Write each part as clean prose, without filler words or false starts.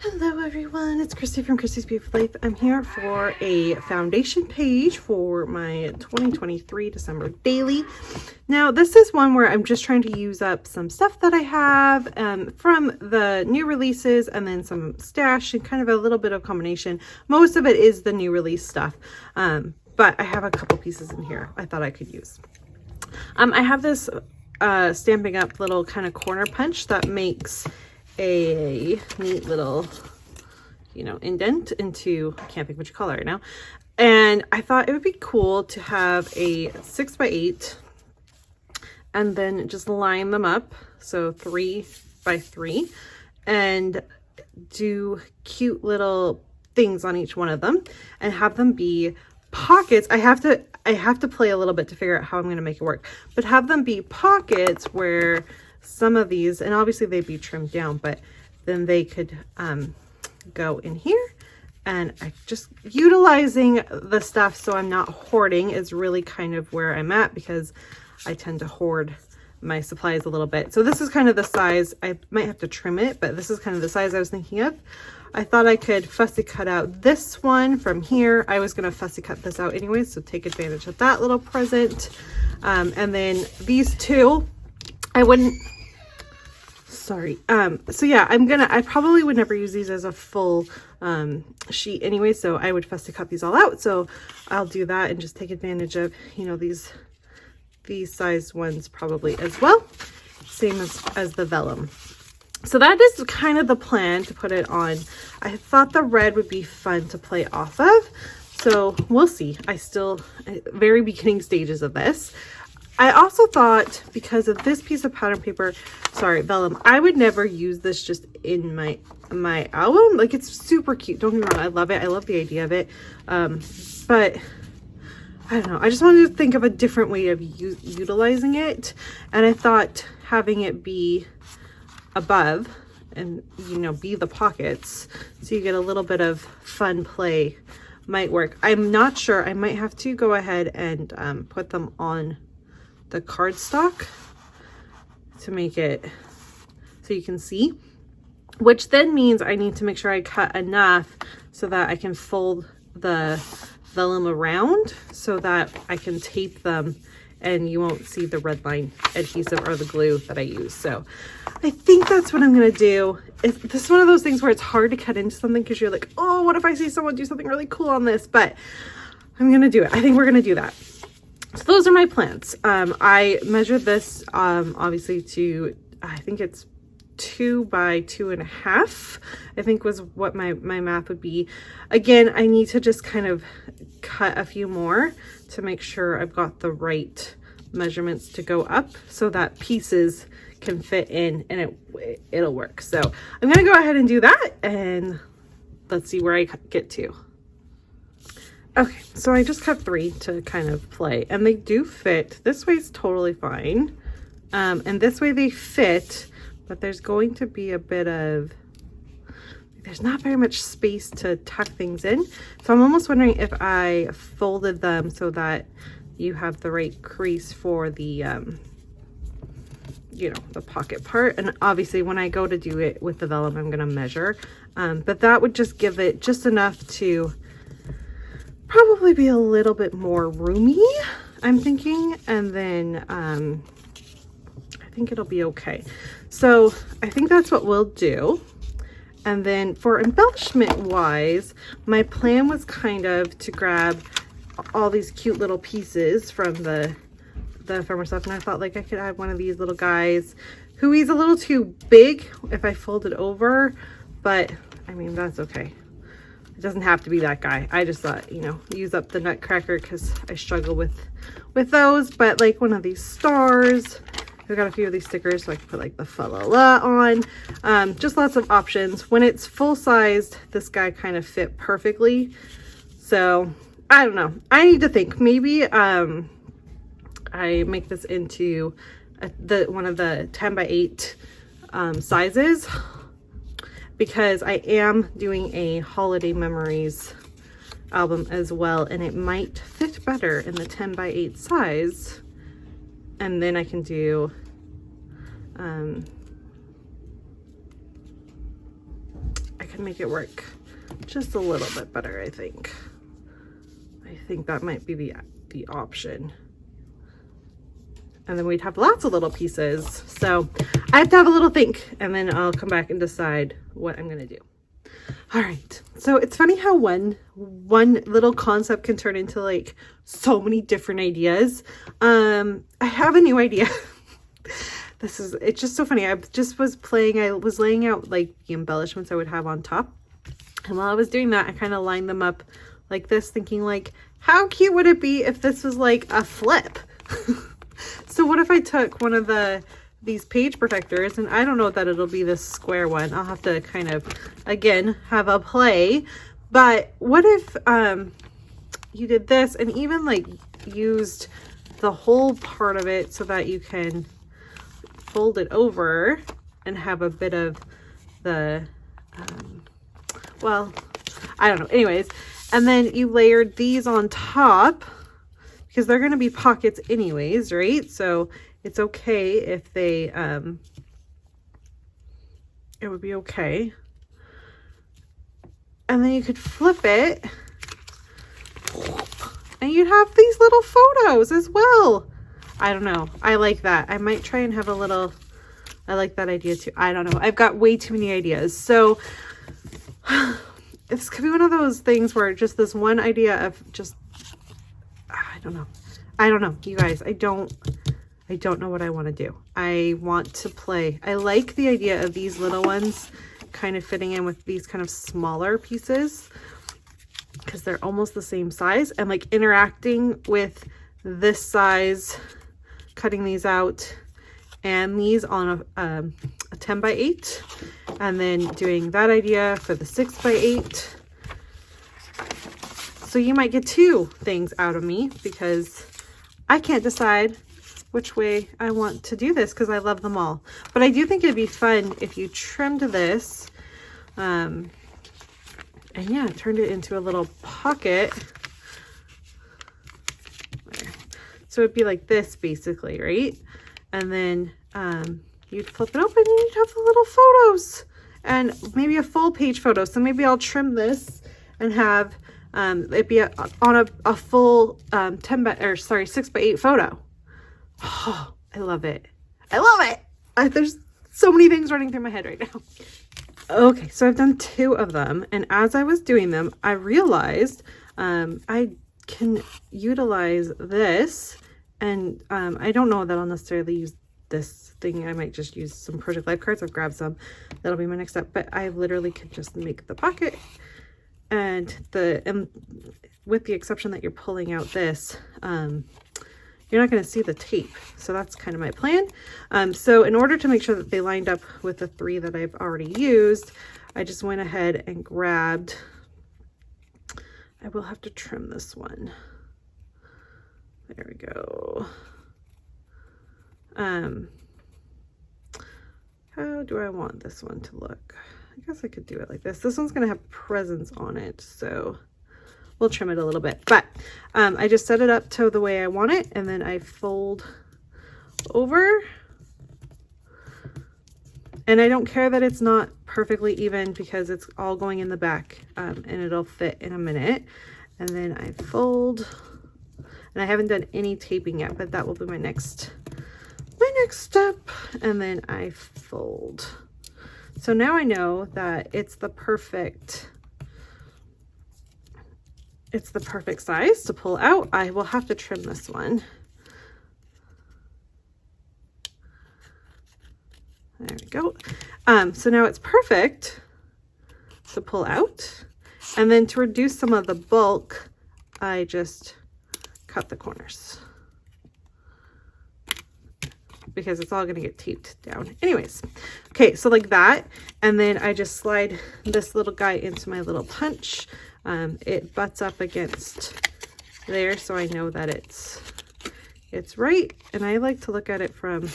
Hello everyone, it's Christy from Christy's Beautiful Life. I'm here for a foundation page for my 2023 December daily. Now this is one where I'm just trying to use up some stuff that I have from the new releases and then some stash and kind of a little bit of combination. Most of it is the new release stuff, but I have a couple pieces in here I thought I could use. I have this Stampin' Up! Little kind of corner punch that makes a neat little, indent into, I can't think what you call it right now. And I thought it would be cool to have a 6x8 and then just line them up. So 3x3 and do cute little things on each one of them and have them be pockets. I have to play a little bit to figure out how I'm going to make it work, but have them be pockets where some of these, and obviously they'd be trimmed down, but then they could go in here. And I just utilizing the stuff so I'm not hoarding is really kind of where I'm at, because I tend to hoard my supplies a little bit. So this is kind of the size. I might have to trim it, but this is kind of the size I was thinking of. I thought I could fussy cut out this one from here. I was going to fussy cut this out anyway, so take advantage of that little present. And then these two, I wouldn't, sorry. So yeah, I probably would never use these as a full sheet anyway, so I would fussy cut these all out. So I'll do that and just take advantage of, these size ones probably as well. Same as the vellum. So that is kind of the plan to put it on. I thought the red would be fun to play off of. So we'll see. Very beginning stages of this. I also thought, because of this piece of pattern paper, vellum, I would never use this just in my album. Like, it's super cute. Don't get me wrong. I love it. I love the idea of it. But I don't know. I just wanted to think of a different way of utilizing it. And I thought having it be above and, be the pockets, so you get a little bit of fun play, might work. I'm not sure. I might have to go ahead and put them on the cardstock to make it so you can see, which then means I need to make sure I cut enough so that I can fold the vellum around so that I can tape them and you won't see the red line adhesive or the glue that I use. So I think that's what I'm gonna do. This is one of those things where it's hard to cut into something because you're like, oh, what if I see someone do something really cool on this? But I'm gonna do it. I think we're gonna do that. So those are my plans. I measured this obviously to, I think it's 2 by 2.5, I think was what my math would be. Again, I need to just kind of cut a few more to make sure I've got the right measurements to go up so that pieces can fit in and it'll work. So I'm gonna go ahead and do that and let's see where I get to. Okay, so I just cut 3 to kind of play, and they do fit. This way is totally fine. And this way they fit, but there's going to be a bit of, there's not very much space to tuck things in. So I'm almost wondering if I folded them so that you have the right crease for the, the pocket part. And obviously when I go to do it with the vellum, I'm gonna measure. But that would just give it just enough to probably be a little bit more roomy, I'm thinking. And then I think it'll be okay. So I think that's what we'll do. And then for embellishment wise, my plan was kind of to grab all these cute little pieces from the ephemera stuff. And I thought like I could add one of these little guys who he's a little too big if I fold it over, but I mean, that's okay. It doesn't have to be that guy. I just thought, use up the nutcracker because I struggle with those. But like one of these stars, I've got a few of these stickers, so I can put like the fa la la on. Just lots of options. When it's full sized, this guy kind of fit perfectly. So I don't know. I need to think. Maybe I make this into one of the 10 by 8 sizes, because I am doing a holiday memories album as well, and it might fit better in the 10 by 8 size. And then I can do can make it work just a little bit better, I think. I think that might be the option. And then we'd have lots of little pieces. So I have to have a little think, and then I'll come back and decide what I'm gonna do. All right, so it's funny how one little concept can turn into like so many different ideas. I have a new idea. It's just so funny. I just was laying out like the embellishments I would have on top. And while I was doing that, I kind of lined them up like this, thinking like, how cute would it be if this was like a flip? So what if I took one of these page protectors, and I don't know that it'll be this square one. I'll have to kind of, again, have a play. But what if you did this and even like used the whole part of it so that you can fold it over and have a bit of the, well, I don't know. Anyways, and then you layered these on top because they're going to be pockets anyways, right? So it's okay if they, it would be okay. And then you could flip it and you'd have these little photos as well. I don't know. I like that. I might try and have a little, I like that idea too. I don't know. I've got way too many ideas. So this could be one of those things where just this one idea of just, I don't know, you guys. I don't know what I want to do. I want to play. I like the idea of these little ones kind of fitting in with these kind of smaller pieces because they're almost the same size, and like interacting with this size, cutting these out and these on a 10 by 8, and then doing that idea for the 6 by 8. So you might get 2 things out of me because I can't decide which way I want to do this because I love them all. But I do think it'd be fun if you trimmed this and yeah, turned it into a little pocket. There. So it'd be like this basically, right? And then you'd flip it open and you'd have the little photos and maybe a full page photo. So maybe I'll trim this and have it be on a full 6 by 8 photo. Oh, I love it. I love it. There's so many things running through my head right now. Okay, so I've done 2 of them, and as I was doing them, I realized I can utilize this, and I don't know that I'll necessarily use this thing. I might just use some Project Life cards. I've grabbed some. That'll be my next step, but I literally could just make the pocket, and with the exception that you're pulling out this, you're not going to see the tape. So that's kind of my plan. So in order to make sure that they lined up with the 3 that I've already used, I just went ahead and grabbed, I will have to trim this one. There we go. How do I want this one to look? I guess I could do it like this. This one's going to have presents on it, so we'll trim it a little bit. But I just set it up to the way I want it, and then I fold over. And I don't care that it's not perfectly even because it's all going in the back, and it'll fit in a minute. And then I fold, and I haven't done any taping yet, but that will be my next step. And then I fold. So now I know that it's the perfect size to pull out. I will have to trim this one. There we go. So now it's perfect to pull out. And then to reduce some of the bulk, I just cut the corners because it's all going to get taped down anyways. Okay, so like that. And then I just slide this little guy into my little punch. It butts up against there, so I know that it's right. And I like to look at it from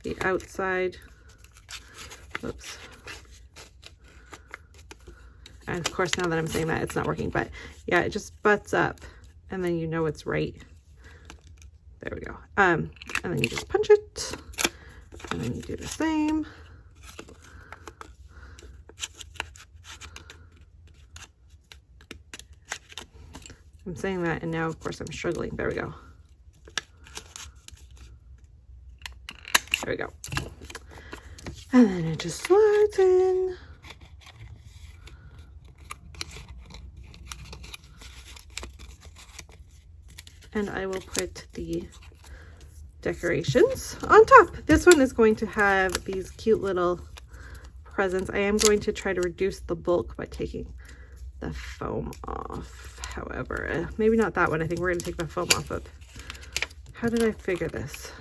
the outside. Oops. And of course, now that I'm saying that, it's not working, but yeah, it just butts up, and then you know it's right. There we go. And then you just punch it, and then you do the same. I'm saying that, and now of course I'm struggling. There we go. There we go. And then it just slides in. And I will put the decorations on top. This one is going to have these cute little presents. I am going to try to reduce the bulk by taking the foam off. However, maybe not that one. I think we're going to take the foam off of. How did I figure this?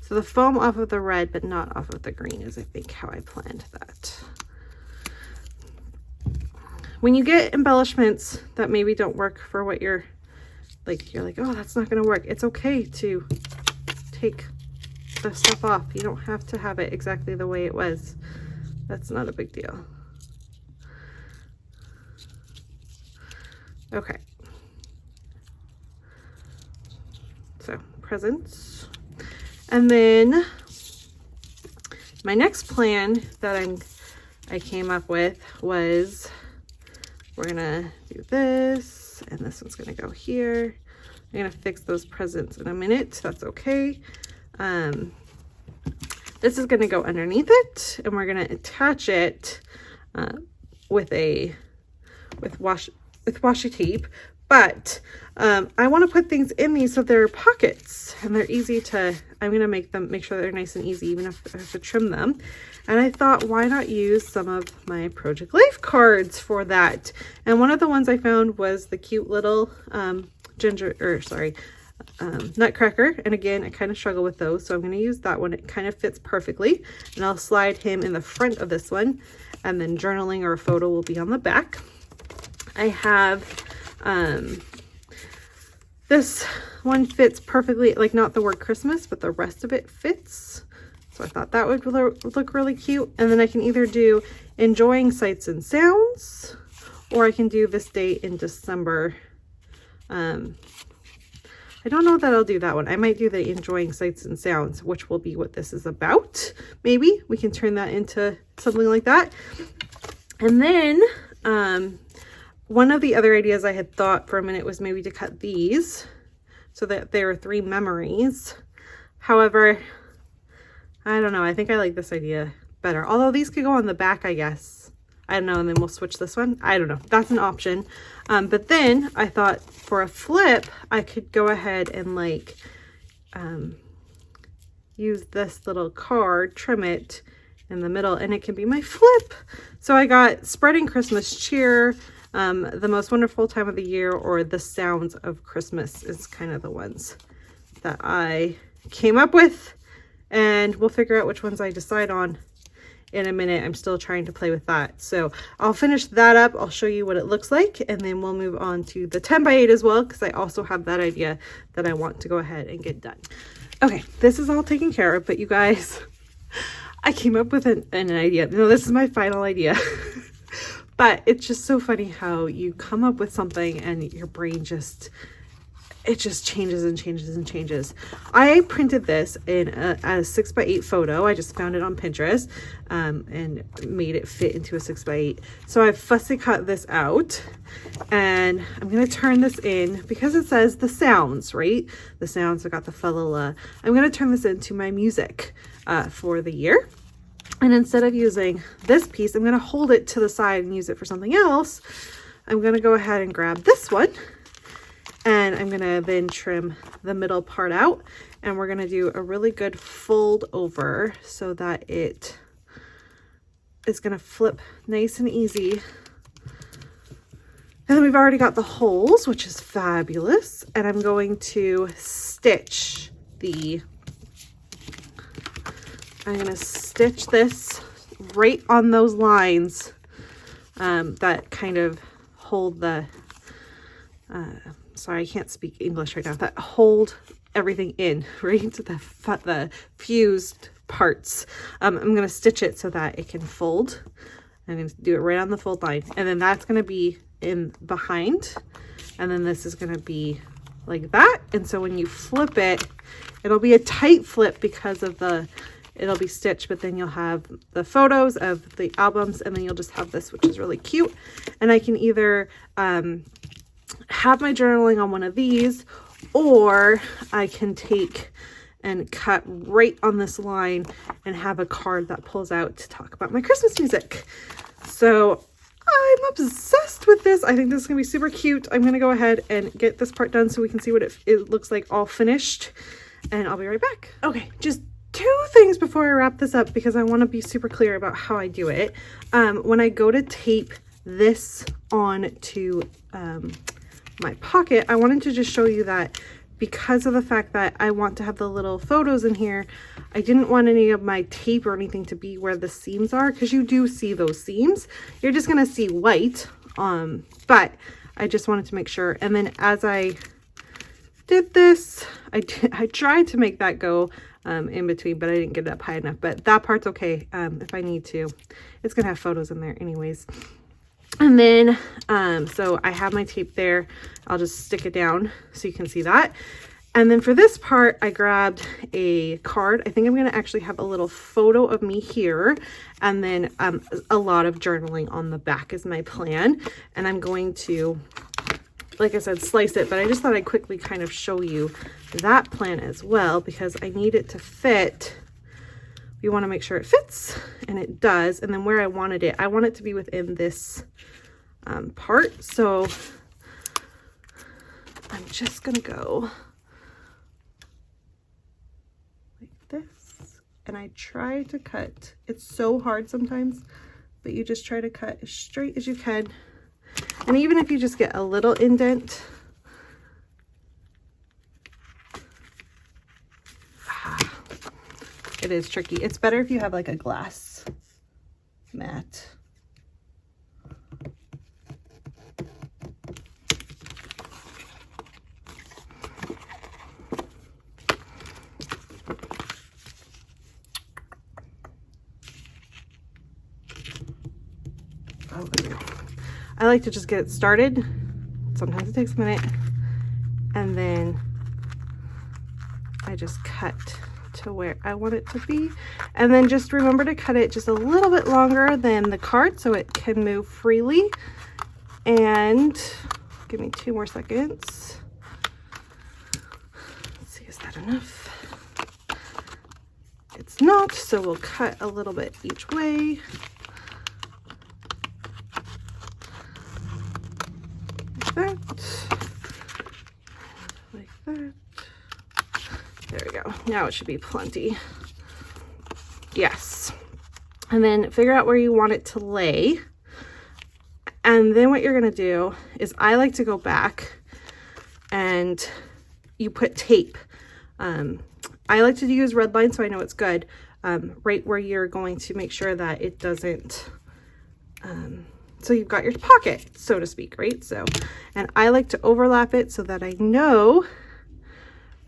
So the foam off of the red, but not off of the green is, I think, how I planned that. When you get embellishments that maybe don't work for what you're like, oh, that's not going to work. It's okay to take the stuff off. You don't have to have it exactly the way it was. That's not a big deal. Okay. So presents. And then my next plan that I came up with was we're gonna do this, and this one's gonna go here. I'm gonna fix those presents in a minute. That's okay. This is gonna go underneath it, and we're gonna attach it with washi tape. But I want to put things in these so they're pockets and they're easy to, I'm going to make sure they're nice and easy, even if I have to trim them. And I thought, why not use some of my Project Life cards for that? And one of the ones I found was the cute little nutcracker. And again, I kind of struggle with those, so I'm going to use that one. It kind of fits perfectly. And I'll slide him in the front of this one, and then journaling or a photo will be on the back. I have this one fits perfectly, like not the word Christmas, but the rest of it fits. So I thought that would look really cute. And then I can either do enjoying sights and sounds, or I can do this date in December. I don't know that I'll do that one. I might do the enjoying sights and sounds, which will be what this is about. Maybe we can turn that into something like that. And then, one of the other ideas I had thought for a minute was maybe to cut these so that there are 3 memories. However, I don't know. I think I like this idea better. Although these could go on the back, I guess. I don't know. And then we'll switch this one. I don't know. That's an option. But then I thought for a flip, I could go ahead and like use this little card, trim it in the middle, and it can be my flip. So I got Spreading Christmas Cheer, The Most Wonderful Time of the Year, or The Sounds of Christmas is kind of the ones that I came up with, and we'll figure out which ones I decide on in a minute. I'm still trying to play with that. So I'll finish that up. I'll show you what it looks like, and then we'll move on to the 10 by 8 as well, because I also have that idea that I want to go ahead and get done. Okay, this is all taken care of, but you guys, I came up with an idea. No, this is my final idea. But it's just so funny how you come up with something and your brain just changes and changes and changes. I printed this in a 6x8 photo. I just found it on Pinterest and made it fit into a 6x8. So I fussy cut this out, and I'm going to turn this in because it says the sounds, right? The sounds, I got the fa-la-la. I'm going to turn this into my music for the year. And instead of using this piece, I'm going to hold it to the side and use it for something else. I'm going to go ahead and grab this one, and I'm going to then trim the middle part out, and we're going to do a really good fold over so that it is going to flip nice and easy. And then we've already got the holes, which is fabulous. And I'm going to stitch I'm going to stitch this right on those lines that kind of hold the, sorry, I can't speak English right now, that hold everything in, right? The fused parts. I'm going to stitch it so that it can fold. I'm going to do it right on the fold line. And then that's going to be in behind. And then this is going to be like that. And so when you flip it, it'll be a tight flip because of it'll be stitched, but then you'll have the photos of the albums, and then you'll just have this, which is really cute. And I can either have my journaling on one of these, or I can take and cut right on this line and have a card that pulls out to talk about my Christmas music. So I'm obsessed with this. I think this is gonna be super cute. I'm gonna go ahead and get this part done so we can see what it looks like all finished, and I'll be right back. Okay, just 2 things before I wrap this up because I want to be super clear about how I do it. When I go to tape this on to my pocket, I wanted to just show you that because of the fact that I want to have the little photos in here, I didn't want any of my tape or anything to be where the seams are, because you do see those seams. You're just gonna see white, but I just wanted to make sure. And then as I did this, I tried to make that go in between, but I didn't get it up high enough. But that part's okay if I need to. It's gonna have photos in there anyways. And then, so I have my tape there. I'll just stick it down so you can see that. And then for this part, I grabbed a card. I think I'm gonna actually have a little photo of me here, and then a lot of journaling on the back is my plan. And I'm going to, like I said, slice it, but I just thought I'd quickly kind of show you that plan as well, because I need it to fit. We want to make sure it fits, and it does. And then where I wanted it, I want it to be within this part. So I'm just gonna go like this, and I try to cut. It's so hard sometimes, but you just try to cut as straight as you can. And even if you just get a little indent, it is tricky. It's better if you have like a glass mat. Oh, there we go. I like to just get it started. Sometimes it takes a minute, and then I just cut to where I want it to be. And then just remember to cut it just a little bit longer than the card so it can move freely. And give me 2 more seconds. Let's see, is that enough? It's not, so we'll cut a little bit each way. Like that. There we go. Now it should be plenty. Yes. And then figure out where you want it to lay. And then what you're going to do is, I like to go back and you put tape. I like to use red line so I know it's good. Right where you're going to make sure that it doesn't, so you've got your pocket, so to speak, right? So, and I like to overlap it so that I know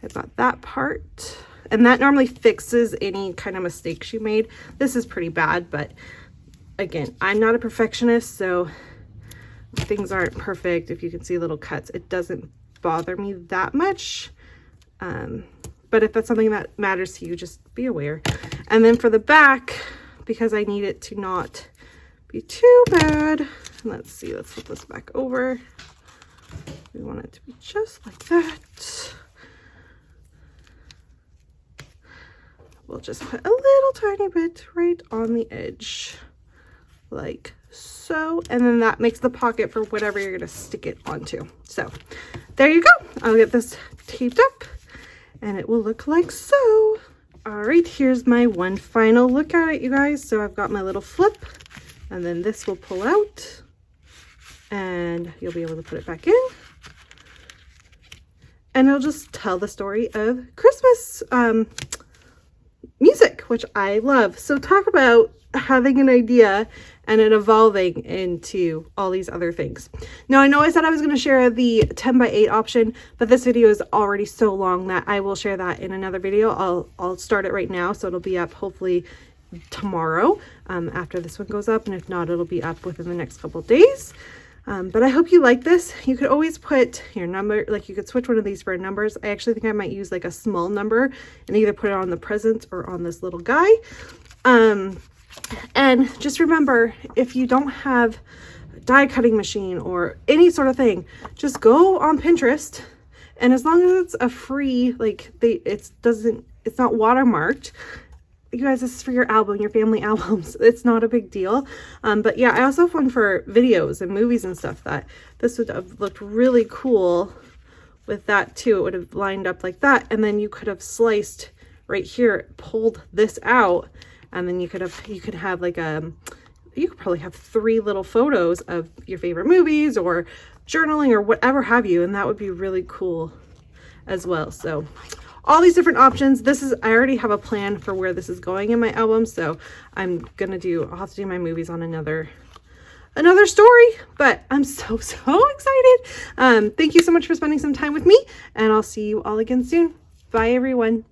I've got that part. And that normally fixes any kind of mistakes you made. This is pretty bad, but again, I'm not a perfectionist, so things aren't perfect. If you can see little cuts, it doesn't bother me that much. But if that's something that matters to you, just be aware. And then for the back, because I need it to not be too bad, let's see, let's flip this back over. We want it to be just like that. We'll just put a little tiny bit right on the edge, like so. And then that makes the pocket for whatever you're gonna stick it onto. So there you go. I'll get this taped up and it will look like so. All right, here's my one final look at it, you guys. So I've got my little flip, and then this will pull out and you'll be able to put it back in. And it'll just tell the story of Christmas music, which I love. So talk about having an idea and it evolving into all these other things. Now, I know I said I was going to share the 10x8 option, but this video is already so long that I will share that in another video. I'll start it right now, so it'll be up hopefully tomorrow after this one goes up, and if not, it'll be up within the next couple of days. But I hope you like this. You could always put your number, like you could switch one of these for numbers. I actually think I might use like a small number and either put it on the presents or on this little guy. And just remember, if you don't have die cutting machine or any sort of thing, just go on Pinterest, and as long as it's a free, like it's not watermarked, you guys, this is for your album, your family albums. It's not a big deal. But yeah, I also have one for videos and movies and stuff that this would have looked really cool with that too. It would have lined up like that, and then you could have sliced right here, pulled this out, and then you could have like you could probably have 3 little photos of your favorite movies or journaling or whatever have you, and that would be really cool as well. So all these different options. I already have a plan for where this is going in my album, so I'll have to do my movies on another story, but I'm so excited. Thank you so much for spending some time with me, and I'll see you all again soon. Bye everyone.